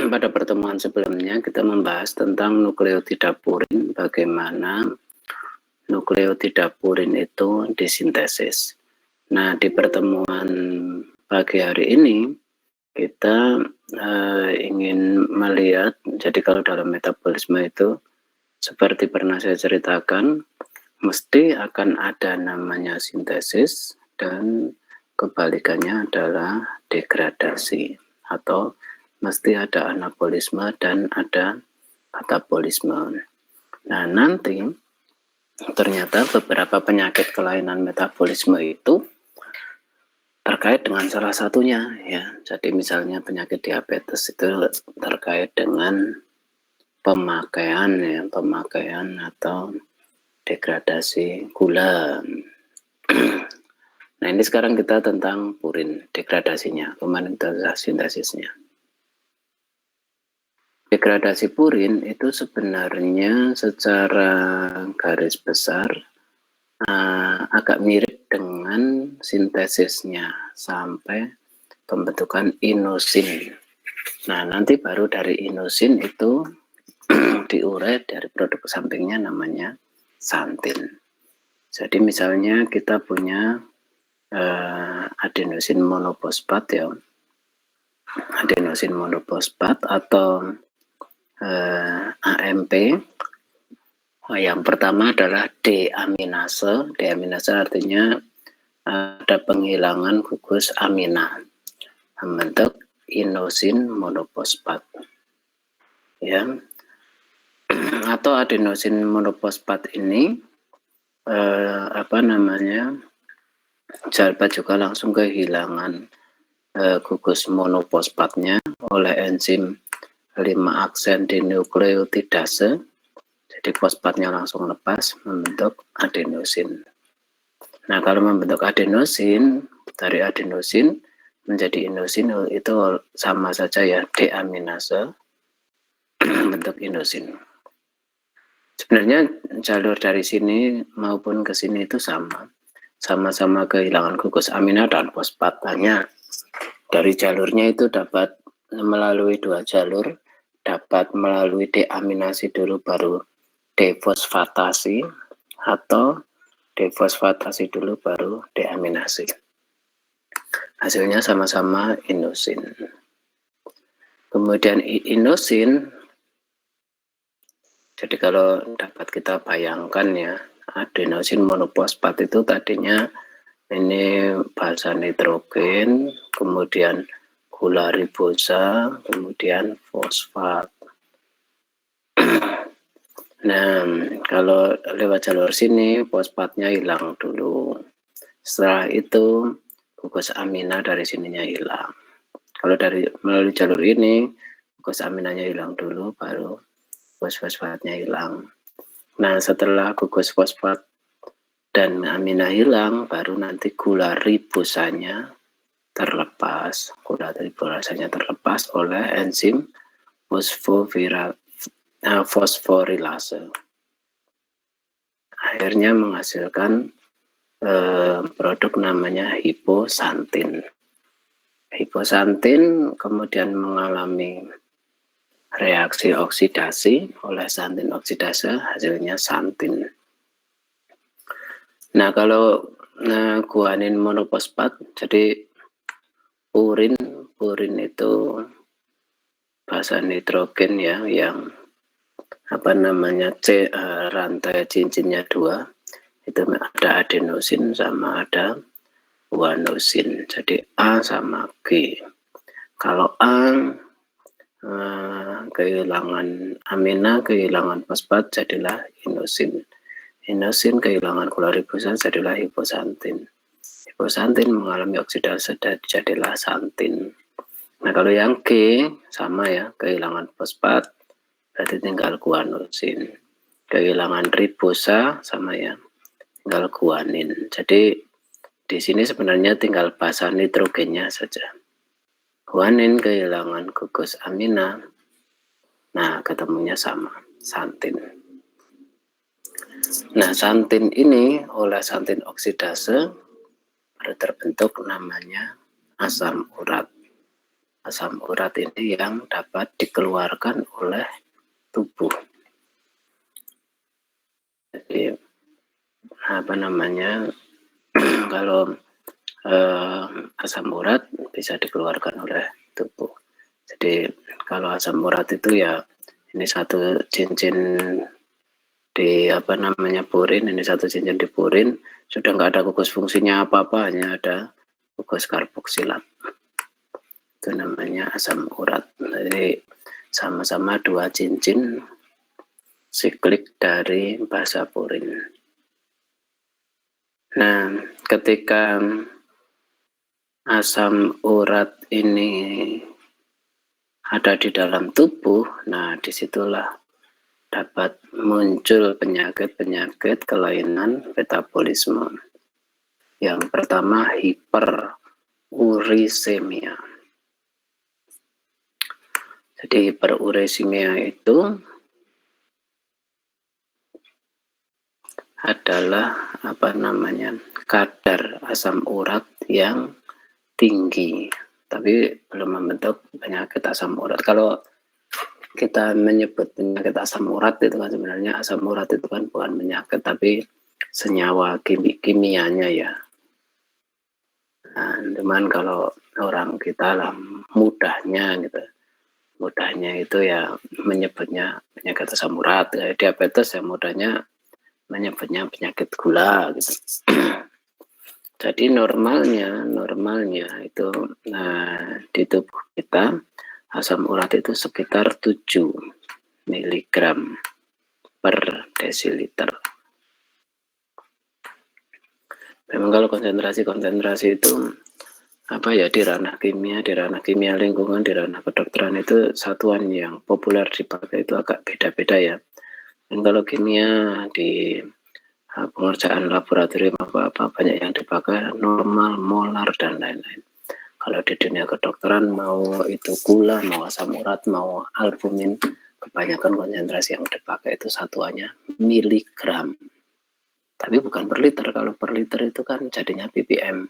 pada pertemuan sebelumnya kita membahas tentang nukleotida purin, bagaimana nukleotida purin itu disintesis. Nah, di pertemuan pagi hari ini kita ingin melihat, jadi kalau dalam metabolisme itu seperti pernah saya ceritakan, mesti akan ada namanya sintesis dan kebalikannya adalah degradasi, atau mesti ada anabolisme dan ada katabolisme. Nah, nanti ternyata beberapa penyakit kelainan metabolisme itu terkait dengan salah satunya, ya. Jadi misalnya penyakit diabetes itu terkait dengan pemakaian atau degradasi gula. Nah, ini sekarang kita tentang purin, degradasinya, kemarin kita sintesisnya. Degradasi purin itu sebenarnya secara garis besar agak mirip dengan sintesisnya sampai pembentukan inosin. Nah, nanti baru dari inosin itu diurai dari produk sampingnya namanya santin. Jadi misalnya kita punya adenosin monofosfat, ya, adenosin monofosfat atau AMP. Yang pertama adalah deaminase. Deaminase artinya ada penghilangan gugus amina membentuk inosin monofosfat, ya. Atau adenosin monofosfat ini dapat juga langsung kehilangan gugus monofosfatnya oleh enzim 5-aksen dinukleotidase. Jadi fosfatnya langsung lepas membentuk adenosin. Nah, kalau membentuk adenosin, dari adenosin menjadi inosin itu sama saja, ya, deaminase bentuk inosin. Sebenarnya jalur dari sini maupun ke sini itu sama-sama kehilangan gugus amina dan fosfat. Hanya dari jalurnya itu dapat melalui dua jalur, dapat melalui deaminasi dulu baru defosfatasi, atau defosfatasi dulu baru deaminasi. Hasilnya sama-sama inosin. Kemudian inosin, jadi kalau dapat kita bayangkan, ya, adenosin monofosfat itu tadinya ini basa nitrogen, kemudian gula ribosa, kemudian fosfat. Nah, kalau lewat jalur sini fosfatnya hilang dulu. Setelah itu gugus amina dari sininya hilang. Kalau melalui jalur ini gugus aminanya hilang dulu, baru fosfatnya hilang. Nah, setelah gugus fosfat dan amina hilang, baru nanti gula ribosanya terlepas. Gula ribosanya terlepas oleh enzim fosforilase. Akhirnya menghasilkan produk namanya hiposantin. Hiposantin kemudian mengalami reaksi oksidasi oleh santin oksidase, hasilnya santin. Nah, kalau guanin monofosfat, jadi purin itu basa nitrogen, ya, yang rantai cincinnya 2, itu ada adenosin sama ada guanosin, jadi A sama G. Kalau A kehilangan amina, kehilangan fosfat, jadilah inosin. Inosin kehilangan gula ribosa, jadilah hiposantin. Hiposantin mengalami oksidasi, jadilah santin. Nah, kalau yang G sama, ya, kehilangan fosfat, berarti tinggal guanosin. Kehilangan ribosa sama, ya, tinggal guanin. Jadi di sini sebenarnya tinggal basa nitrogennya saja. Guanin kehilangan gugus amina, nah ketemunya sama, santin. Nah, santin ini oleh santin oksidase baru terbentuk namanya asam urat asam urat ini yang dapat dikeluarkan oleh tubuh. Jadi kalau asam urat bisa dikeluarkan oleh tubuh. Jadi kalau asam urat itu ya ini satu cincin di purin, ini satu cincin di purin, sudah nggak ada gugus fungsinya apa-apa, hanya ada gugus karboksilat. Itu namanya asam urat. Jadi sama-sama dua cincin siklik dari basa purin. Nah, ketika asam urat ini ada di dalam tubuh, nah disitulah dapat muncul penyakit-penyakit kelainan metabolisme. Yang pertama, hiperurisemia. Jadi hiperurisemia itu adalah kadar asam urat yang tinggi, tapi belum membentuk penyakit asam urat. Kalau kita menyebut penyakit asam urat itu kan sebenarnya asam urat itu kan bukan penyakit, tapi senyawa kimianya ya. Nah, cuman kalau orang kita lah mudahnya itu ya menyebutnya penyakit asam urat. Diabetes ya mudahnya menyebutnya penyakit gula gitu. Jadi normalnya itu di tubuh kita asam urat itu sekitar 7 mg per desiliter. Memang kalau konsentrasi itu di ranah kimia lingkungan, di ranah kedokteran itu satuan yang populer dipakai itu agak beda-beda ya. Dan kalau kimia di pengerjaan laboratorium banyak yang dipakai normal, molar dan lain-lain. Kalau di dunia kedokteran mau itu gula, mau asam urat, mau albumin, kebanyakan konsentrasi yang dipakai itu satuannya miligram. Tapi bukan per liter. Kalau per liter itu kan jadinya ppm.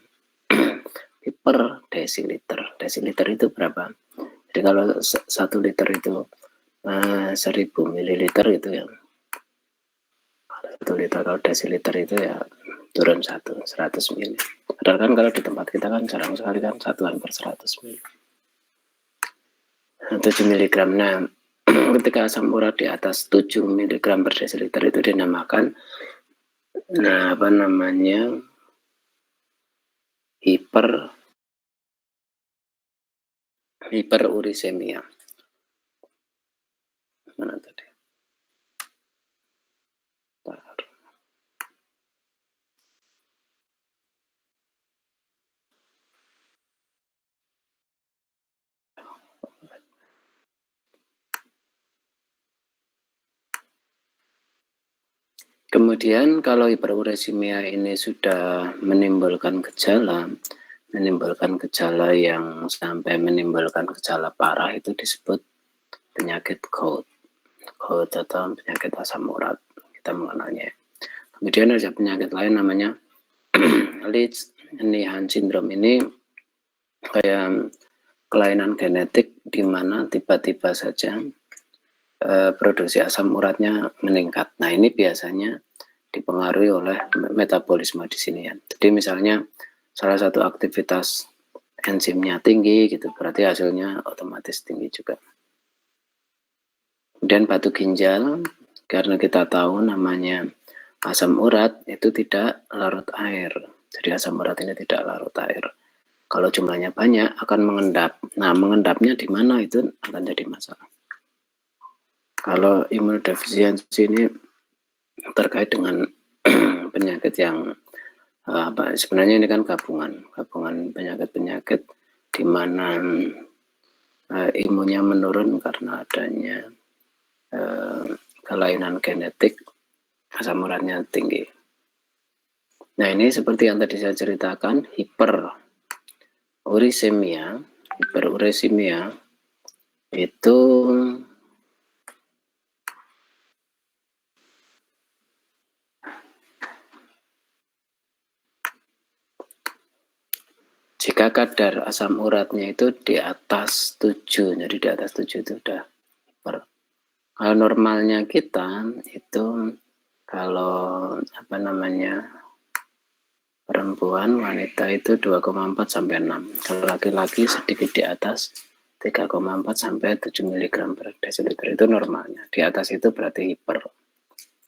Per desiliter. Desiliter itu berapa? Jadi kalau 1 liter itu 1000 mililiter itu ya. 1 liter, kalau desiliter itu ya turun 100 mili. Padahal kan kalau di tempat kita kan jarang sekali kan satuan per 100 mili. 7 mg. Nah, ketika asam urat di atas 7 mg per desiliter itu dinamakan hiperurisemia. Mana tadi? Kemudian kalau hiperurisemia ini sudah menimbulkan gejala yang sampai menimbulkan gejala parah, itu disebut penyakit Gout atau penyakit asam urat, kita mengenalnya. Kemudian ada penyakit lain namanya Leach-Nyhan syndrome. Ini kayak kelainan genetik di mana tiba-tiba saja produksi asam uratnya meningkat. Nah, ini biasanya dipengaruhi oleh metabolisme di sini ya. Jadi misalnya salah satu aktivitas enzimnya tinggi gitu, berarti hasilnya otomatis tinggi juga. Kemudian batu ginjal, karena kita tahu namanya asam urat itu tidak larut air. Jadi asam urat ini tidak larut air. Kalau jumlahnya banyak akan mengendap. Nah, mengendapnya di mana itu akan jadi masalah. Kalau imunodefisiensi ini terkait dengan penyakit yang sebenarnya ini kan gabungan penyakit-penyakit di mana imunnya menurun karena adanya kelainan genetik, asam uratnya tinggi. Nah, ini seperti yang tadi saya ceritakan, hiperurisemia itu jika ketika kadar asam uratnya itu di atas 7, jadi di atas 7 itu udah hiper. Kalau normalnya kita itu kalau perempuan wanita itu 2,4 sampai 6. Kalau laki-laki sedikit di atas 3,4 sampai 7 mg per desiliter itu normalnya. Di atas itu berarti hiper.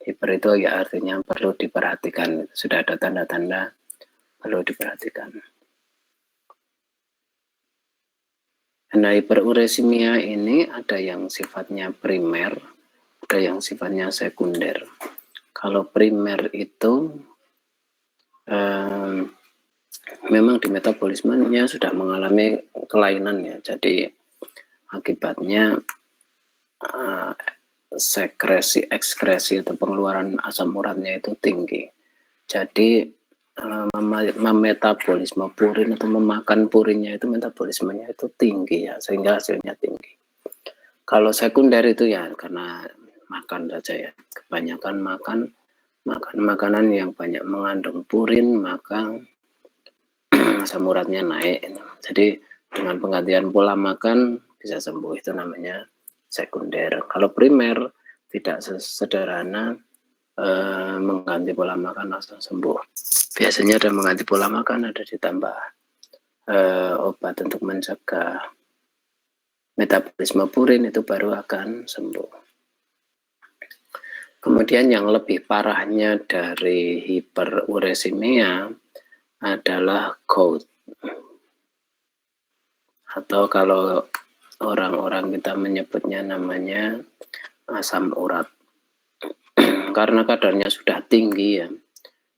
Hiper itu ya artinya perlu diperhatikan. Sudah ada tanda-tanda perlu diperhatikan. Nah, hiperuresimia ini ada yang sifatnya primer, ada yang sifatnya sekunder. Kalau primer itu memang di metabolismenya sudah mengalami kelainan ya, jadi akibatnya sekresi, ekskresi atau pengeluaran asam uratnya itu tinggi. Jadi memetabolisme purin atau memakan purinnya itu metabolismenya itu tinggi ya, sehingga hasilnya tinggi. Kalau sekunder itu ya karena makan saja ya, kebanyakan makan makanan yang banyak mengandung purin, maka asam uratnya naik. Jadi dengan penggantian pola makan bisa sembuh, itu namanya sekunder. Kalau primer tidak sederhana mengganti pola makan langsung sembuh. Biasanya ada mengganti pola makan, ada ditambah obat untuk mencegah metabolisme purin, itu baru akan sembuh. Kemudian yang lebih parahnya dari hiperuresimia adalah gout, atau kalau orang-orang kita menyebutnya namanya asam urat. Karena kadarnya sudah tinggi ya,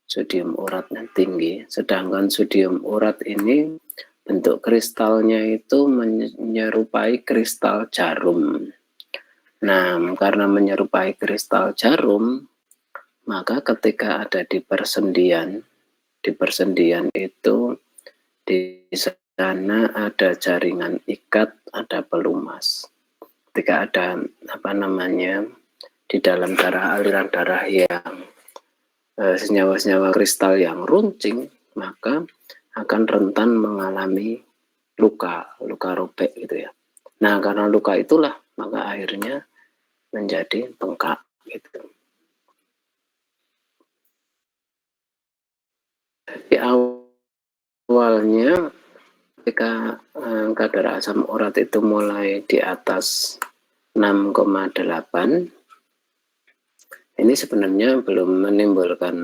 sodium uratnya tinggi, sedangkan sodium urat ini bentuk kristalnya itu menyerupai kristal jarum. Nah, karena menyerupai kristal jarum, maka ketika ada di persendian itu di sana ada jaringan ikat, ada pelumas. Ketika ada di dalam darah, aliran darah yang senyawa-senyawa kristal yang runcing, maka akan rentan mengalami luka robek gitu ya. Nah, karena luka itulah maka akhirnya menjadi bengkak gitu. Di awalnya ketika kadar asam urat itu mulai di atas 6,8, ini sebenarnya belum menimbulkan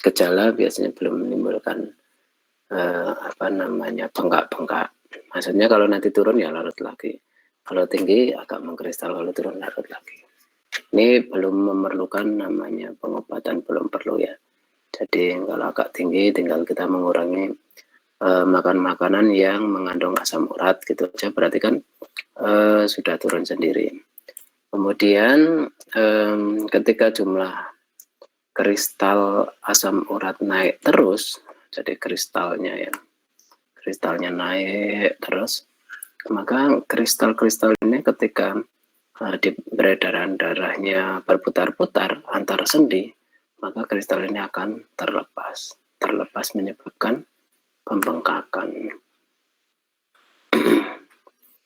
gejala, biasanya belum menimbulkan bengkak-bengkak. Maksudnya kalau nanti turun ya larut lagi. Kalau tinggi agak mengkristal, kalau turun larut lagi. Ini belum memerlukan namanya pengobatan, belum perlu ya. Jadi kalau agak tinggi tinggal kita mengurangi makan makanan yang mengandung asam urat gitu aja, berarti kan sudah turun sendiri. Kemudian ketika jumlah kristal asam urat naik terus, jadi kristalnya naik terus, maka kristal-kristal ini ketika di peredaran darahnya berputar-putar antar sendi, maka kristal ini akan terlepas menyebabkan pembengkakan.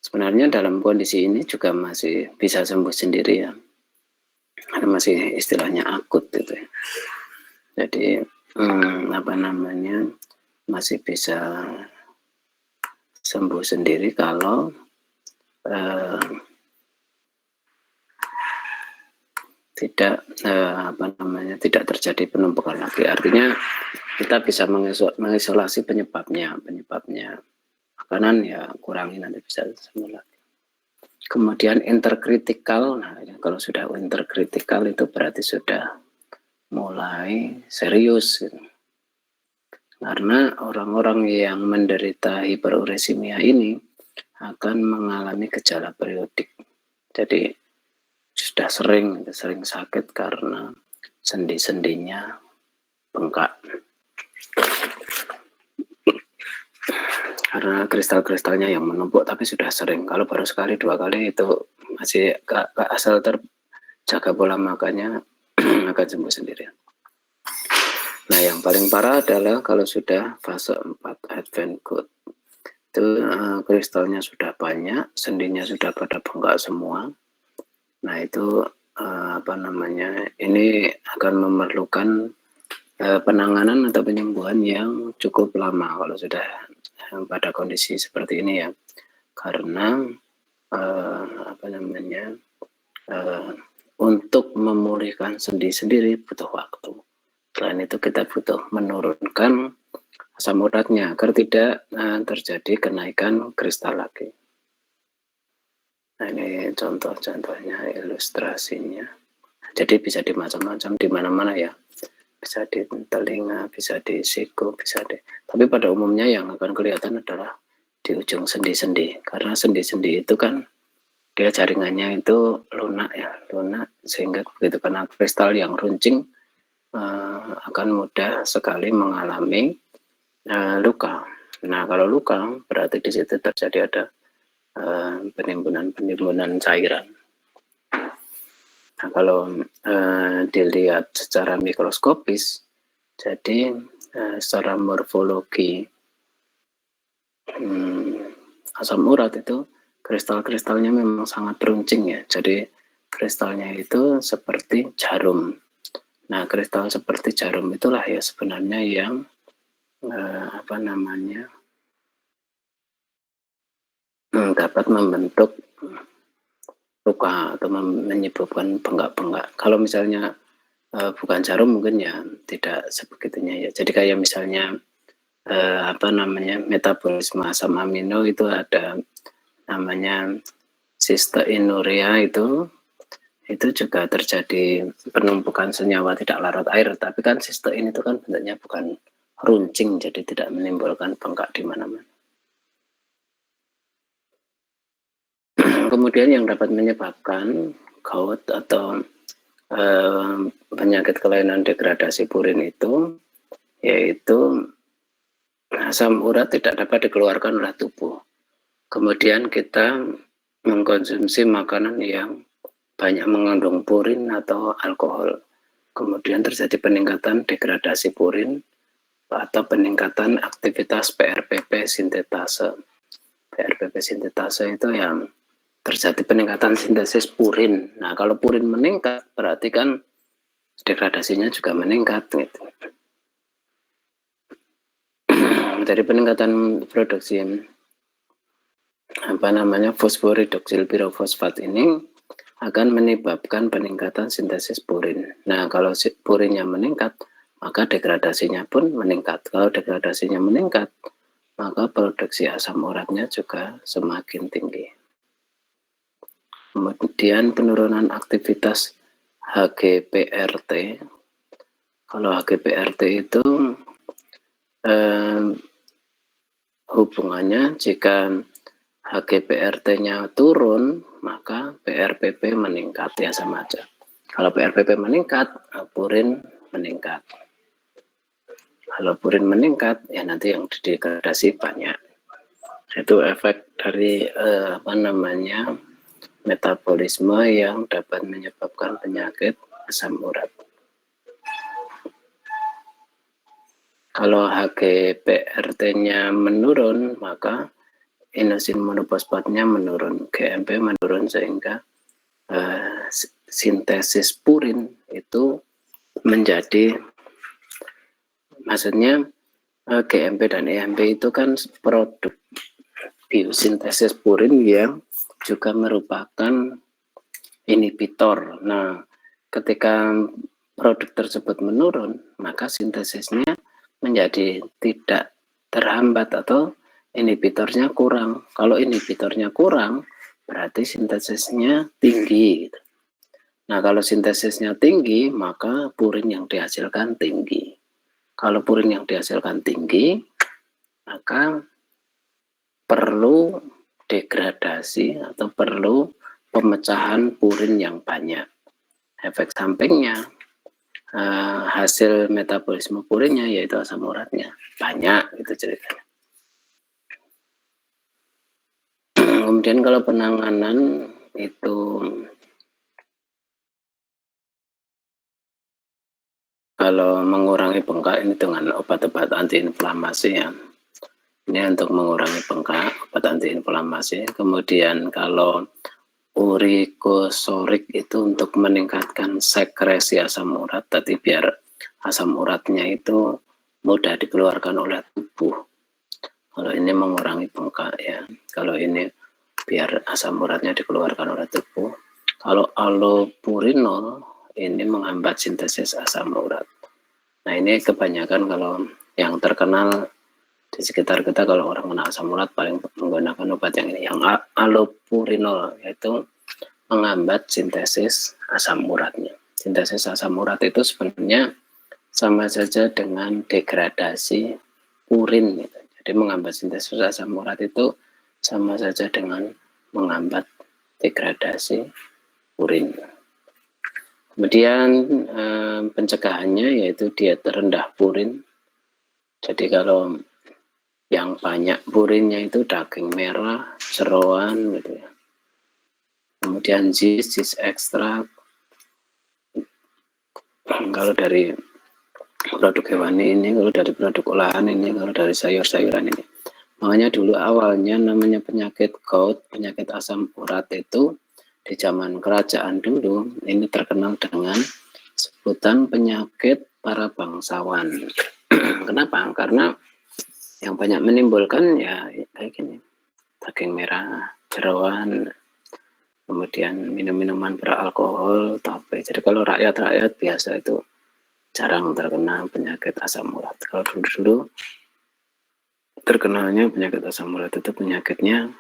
Sebenarnya dalam kondisi ini juga masih bisa sembuh sendiri ya, karena masih istilahnya akut gitu ya. Jadi masih bisa sembuh sendiri kalau tidak tidak terjadi penumpukan lagi. Artinya kita bisa mengisolasi penyebabnya makanan ya kurangi, nanti bisa sembuh lagi. Kemudian interkritikal, nah kalau sudah interkritikal itu berarti sudah mulai serius gitu. Karena orang-orang yang menderita hiperuresimia ini akan mengalami gejala periodik. Jadi sudah sering sakit karena sendi-sendinya bengkak. Karena kristal-kristalnya yang menumpuk, tapi sudah sering. Kalau baru sekali 2 kali itu masih asal terjaga pola makannya akan sembuh sendiri. Nah, yang paling parah adalah kalau sudah fase 4 advent good. Itu kristalnya sudah banyak, sendinya sudah pada bengkak semua. Nah, itu apa namanya? Ini akan memerlukan penanganan atau penyembuhan yang cukup lama kalau sudah pada kondisi seperti ini ya. Karena apa namanya? Untuk memulihkan sendi sendiri butuh waktu. Selain itu kita butuh menurunkan asam uratnya agar tidak terjadi kenaikan kristal lagi. Nah, ini contoh-contohnya, ilustrasinya. Jadi bisa di macam-macam di mana-mana ya. Bisa di telinga, bisa di siku, bisa di. Tapi pada umumnya yang akan kelihatan adalah di ujung sendi-sendi. Karena sendi-sendi itu kan dia jaringannya itu lunak ya, lunak sehingga begitu kena kristal yang runcing akan mudah sekali mengalami luka. Nah, kalau luka berarti di situ terjadi ada penimbunan cairan. Nah, kalau dilihat secara mikroskopis, jadi secara morfologi asam urat itu kristal-kristalnya memang sangat runcing ya. Jadi kristalnya itu seperti jarum. Nah, kristal seperti jarum itulah ya sebenarnya yang apa namanya dapat membentuk luka atau menyebabkan bengkak-bengkak. Kalau misalnya bukan jarum mungkin ya tidak sebegitunya ya. Jadi kayak misalnya apa namanya metabolisme asam amino itu ada namanya cisteinuria itu juga terjadi penumpukan senyawa tidak larut air, tapi kan sistein itu kan bentuknya bukan runcing, jadi tidak menimbulkan bengkak di mana-mana. Kemudian yang dapat menyebabkan gout atau penyakit kelainan degradasi purin itu yaitu asam urat tidak dapat dikeluarkan oleh tubuh. Kemudian kita mengkonsumsi makanan yang banyak mengandung purin atau alkohol. Kemudian terjadi peningkatan degradasi purin atau peningkatan aktivitas PRPP sintetase. PRPP sintetase itu yang terjadi peningkatan sintesis purin. Nah, kalau purin meningkat berarti kan degradasinya juga meningkat gitu. Dari peningkatan produksi apa namanya fosforidoksil pirofosfat ini akan menyebabkan peningkatan sintesis purin. Nah, kalau purinnya meningkat, maka degradasinya pun meningkat. Kalau degradasinya meningkat, maka produksi asam uratnya juga semakin tinggi. Kemudian penurunan aktivitas HGPRT. Kalau HGPRT itu hubungannya jika HGPRT-nya turun, maka PRPP meningkat ya sama aja. Kalau PRPP meningkat, purin meningkat. Kalau purin meningkat, ya nanti yang degradasi banyak. Itu efek dari apa namanya metabolisme yang dapat menyebabkan penyakit asam urat. Kalau HGPRT-nya menurun, maka inosin monofosfatnya menurun, GMP menurun sehingga sintesis purin itu menjadi, maksudnya GMP dan EMP itu kan produk biosintesis purin yang juga merupakan inhibitor. Nah, ketika produk tersebut menurun, maka sintesisnya menjadi tidak terhambat atau inhibitornya kurang. Kalau inhibitornya kurang, berarti sintesisnya tinggi. Nah, kalau sintesisnya tinggi, maka purin yang dihasilkan tinggi. Kalau purin yang dihasilkan tinggi, maka perlu degradasi atau perlu pemecahan purin yang banyak. Efek sampingnya, hasil metabolisme purinnya yaitu asam uratnya banyak, itu ceritanya. Kemudian kalau penanganan itu kalau mengurangi bengkak ini dengan obat-obat antiinflamasi ya. Ini untuk mengurangi bengkak, obat antiinflamasi. Kemudian kalau urikosorik itu untuk meningkatkan sekresi asam urat, tadi biar asam uratnya itu mudah dikeluarkan oleh tubuh. Kalau ini mengurangi bengkak ya. Kalau ini biar asam uratnya dikeluarkan oleh tubuh. Kalau allopurinol ini menghambat sintesis asam urat. Nah ini kebanyakan kalau yang terkenal di sekitar kita, kalau orang kena asam urat paling menggunakan obat yang ini, yang allopurinol, yaitu menghambat sintesis asam uratnya. Sintesis asam urat itu sebenarnya sama saja dengan degradasi urin gitu. Jadi menghambat sintesis asam urat itu sama saja dengan menghambat degradasi urin. Kemudian pencegahannya yaitu diet rendah purin. Jadi kalau yang banyak purinnya itu daging merah, jeroan gitu ya. Kemudian cheese ekstrak. Kalau dari produk hewani ini, kalau dari produk olahan ini, kalau dari sayur-sayuran ini. Makanya dulu awalnya namanya penyakit gout, penyakit asam urat itu di zaman kerajaan dulu ini terkenal dengan sebutan penyakit para bangsawan. Kenapa? Karena yang banyak menimbulkan ya kayak gini, daging merah, jeroan, kemudian minum-minuman beralkohol, tape. Jadi kalau rakyat-rakyat biasa itu jarang terkena penyakit asam urat. Kalau dulu terkenalnya penyakit asam urat itu penyakitnya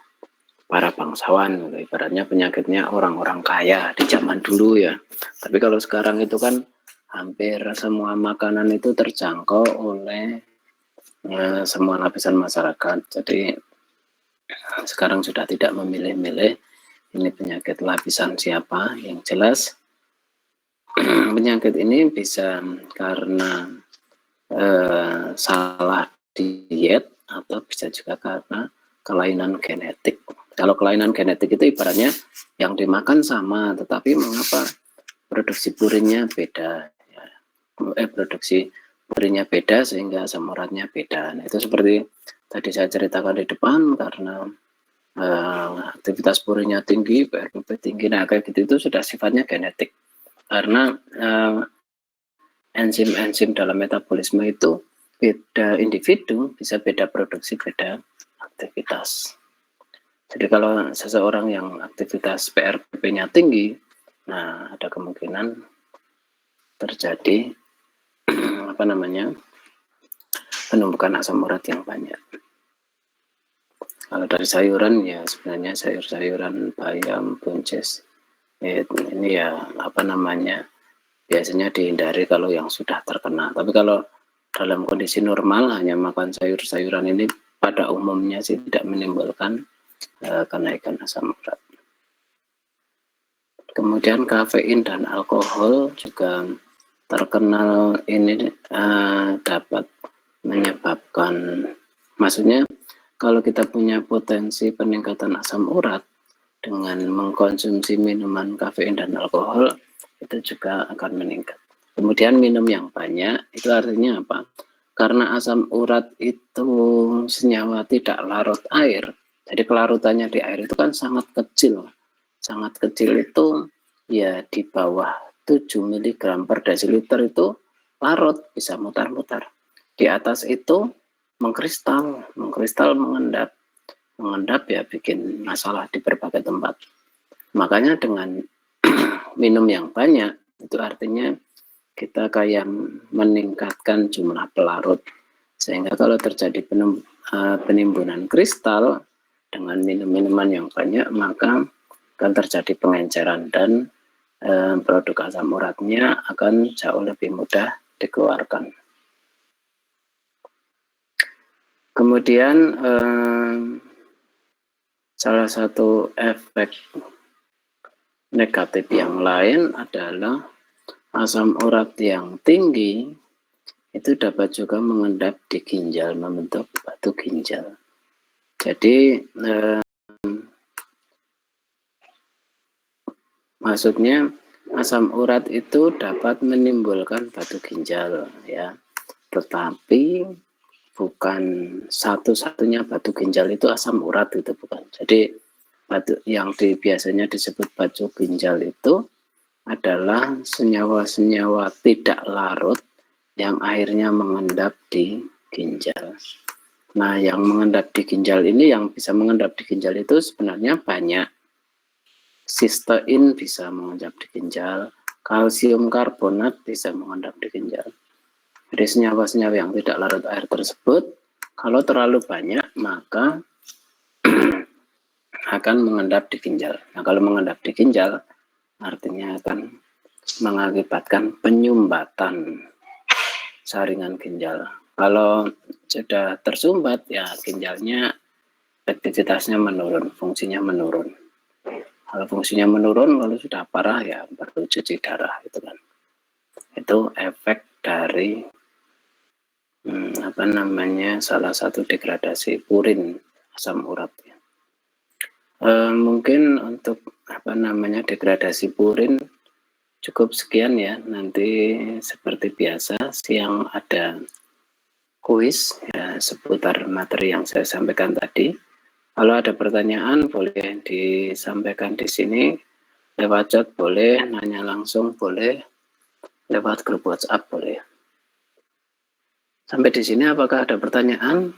para bangsawan, ibaratnya penyakitnya orang-orang kaya di zaman dulu ya. Tapi kalau sekarang itu kan hampir semua makanan itu terjangkau oleh semua lapisan masyarakat. Jadi sekarang sudah tidak memilih-milih ini penyakit lapisan siapa. Yang jelas penyakit ini bisa karena salah diet atau bisa juga karena kelainan genetik. Kalau kelainan genetik itu ibaratnya yang dimakan sama, tetapi mengapa produksi purinnya beda? Produksi purinnya beda sehingga asam uratnya beda. Nah, itu seperti tadi saya ceritakan di depan, karena aktivitas purinnya tinggi, PRPP tinggi. Nah, kayak gitu itu sudah sifatnya genetik. Karena enzim-enzim dalam metabolisme itu beda individu, bisa beda produksi, beda aktivitas. Jadi kalau seseorang yang aktivitas PRPP-nya tinggi, nah ada kemungkinan terjadi apa namanya, penumpukan asam urat yang banyak. Kalau dari sayuran ya sebenarnya sayur-sayuran bayam, buncis, ini ya apa namanya, biasanya dihindari kalau yang sudah terkena. Tapi kalau dalam kondisi normal hanya makan sayur-sayuran ini pada umumnya sih tidak menimbulkan kenaikan asam urat. Kemudian kafein dan alkohol juga terkenal ini dapat menyebabkan, maksudnya kalau kita punya potensi peningkatan asam urat dengan mengkonsumsi minuman kafein dan alkohol, itu juga akan meningkat. Kemudian minum yang banyak, itu artinya apa? Karena asam urat itu senyawa tidak larut air, jadi kelarutannya di air itu kan sangat kecil. Sangat kecil itu ya di bawah 7 mg per desiliter itu larut, bisa mutar-mutar. Di atas itu mengkristal mengendap ya bikin masalah di berbagai tempat. Makanya dengan minum yang banyak itu artinya kita kayak meningkatkan jumlah pelarut, sehingga kalau terjadi penimbunan kristal dengan minum-minuman yang banyak, maka akan terjadi pengenceran dan produk asam uratnya akan jauh lebih mudah dikeluarkan. Kemudian salah satu efek negatif yang lain adalah asam urat yang tinggi itu dapat juga mengendap di ginjal, membentuk batu ginjal. Jadi maksudnya asam urat itu dapat menimbulkan batu ginjal ya, tetapi bukan satu-satunya batu ginjal itu asam urat, itu bukan. Jadi batu yang biasanya disebut batu ginjal itu adalah senyawa-senyawa tidak larut yang akhirnya mengendap di ginjal. Nah, yang mengendap di ginjal ini, yang bisa mengendap di ginjal itu sebenarnya banyak. Sistein bisa mengendap di ginjal, kalsium karbonat bisa mengendap di ginjal. Jadi senyawa-senyawa yang tidak larut air tersebut, kalau terlalu banyak maka akan mengendap di ginjal. Nah, kalau mengendap di ginjal, artinya akan mengakibatkan penyumbatan saringan ginjal. Kalau sudah tersumbat, ya ginjalnya aktivitasnya menurun, fungsinya menurun. Kalau fungsinya menurun, lalu sudah parah, ya perlu cuci darah, itu kan. Itu efek dari salah satu degradasi purin asam urat. Ya. Mungkin untuk degradasi purin cukup sekian ya. Nanti seperti biasa siang ada kuis ya, seputar materi yang saya sampaikan tadi. Kalau ada pertanyaan boleh disampaikan di sini, lewat chat boleh, nanya langsung boleh, lewat grup WhatsApp boleh. Sampai di sini apakah ada pertanyaan?